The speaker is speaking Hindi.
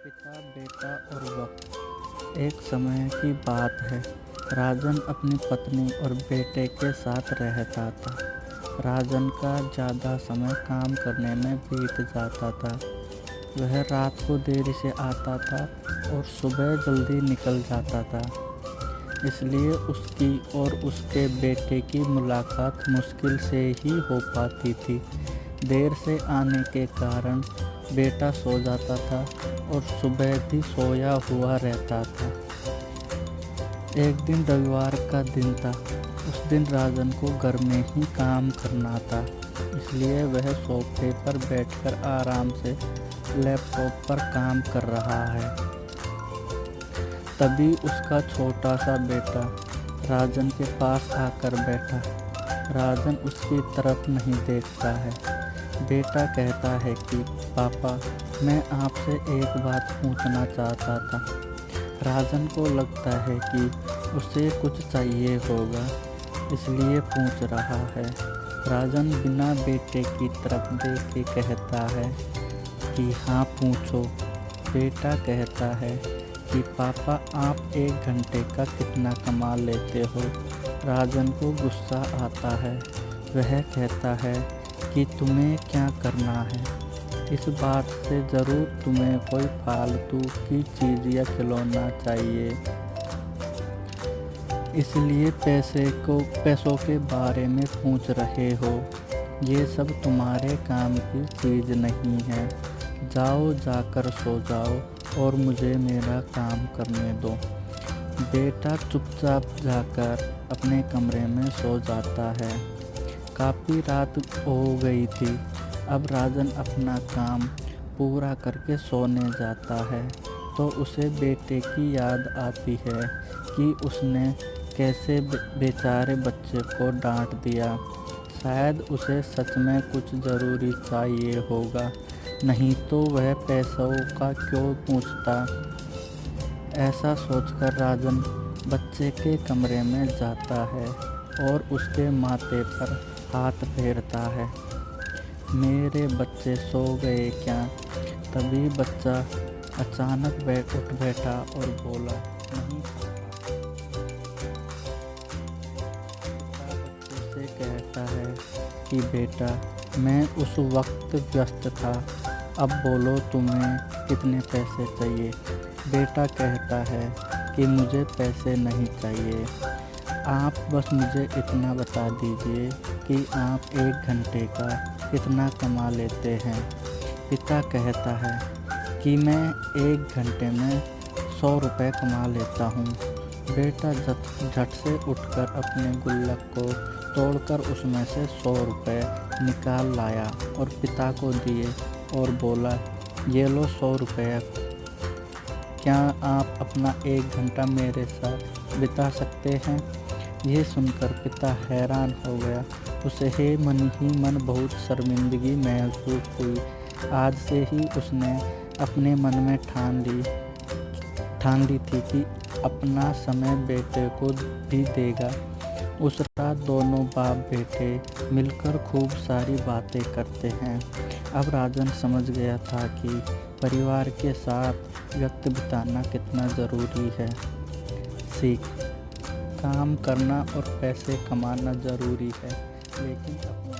पिता, बेटा और वक्त। एक समय की बात है। राजन अपनी पत्नी और बेटे के साथ रहता था। राजन का ज़्यादा समय काम करने में बीत जाता था। वह रात को देरी से आता था और सुबह जल्दी निकल जाता था। इसलिए उसकी और उसके बेटे की मुलाकात मुश्किल से ही हो पाती थी। देर से आने के कारण बेटा सो जाता था और सुबह भी सोया हुआ रहता था। एक दिन रविवार का दिन था। उस दिन राजन को घर में ही काम करना था, इसलिए वह सोफे पर बैठकर आराम से लैपटॉप पर काम कर रहा है। तभी उसका छोटा सा बेटा राजन के पास आकर बैठा। राजन उसकी तरफ नहीं देखता है। बेटा कहता है कि पापा, मैं आपसे एक बात पूछना चाहता था। राजन को लगता है कि उसे कुछ चाहिए होगा, इसलिए पूछ रहा है। राजन बिना बेटे की तरफ देखे कहता है कि हाँ पूछो। बेटा कहता है कि पापा, आप 1 घंटे का कितना कमा लेते हो। राजन को गुस्सा आता है। वह कहता है कि तुम्हें क्या करना है। इस बात से ज़रूर तुम्हें कोई फालतू की चीज़ या खिलौना चाहिए, इसलिए पैसों के बारे में पूछ रहे हो। ये सब तुम्हारे काम की चीज़ नहीं है। जाओ, जाकर सो जाओ और मुझे मेरा काम करने दो। बेटा चुपचाप जाकर अपने कमरे में सो जाता है। काफ़ी रात हो गई थी। अब राजन अपना काम पूरा करके सोने जाता है तो उसे बेटे की याद आती है कि उसने कैसे बेचारे बच्चे को डांट दिया। शायद उसे सच में कुछ ज़रूरी चाहिए होगा, नहीं तो वह पैसों का क्यों पूछता। ऐसा सोचकर राजन बच्चे के कमरे में जाता है और उसके माथे पर हाथ फेरता है। मेरे बच्चे सो गए क्या? तभी बच्चा अचानक उठ बैठा और बोला, नहीं पापा। पिता बच्चे से कहता है कि बेटा, मैं उस वक्त व्यस्त था, अब बोलो तुम्हें कितने पैसे चाहिए। बेटा कहता है कि मुझे पैसे नहीं चाहिए, आप बस मुझे इतना बता दीजिए कि आप 1 घंटे का कितना कमा लेते हैं। पिता कहता है कि मैं 1 घंटे में 100 रुपये कमा लेता हूँ। बेटा झट से उठकर अपने गुल्लक को तोड़कर उसमें से 100 रुपये निकाल लाया और पिता को दिए और बोला, ये लो 100 रुपये। क्या आप अपना 1 घंटा मेरे साथ बिता सकते हैं? ये सुनकर पिता हैरान हो गया। उसे ही मन बहुत शर्मिंदगी महसूस हुई। आज से ही उसने अपने मन में ठान ली थी कि अपना समय बेटे को भी देगा। उस रात दोनों बाप बेटे मिलकर खूब सारी बातें करते हैं। अब राजन समझ गया था कि परिवार के साथ वक्त बिताना कितना ज़रूरी है। सीख: काम करना और पैसे कमाना ज़रूरी है, लेकिन अपने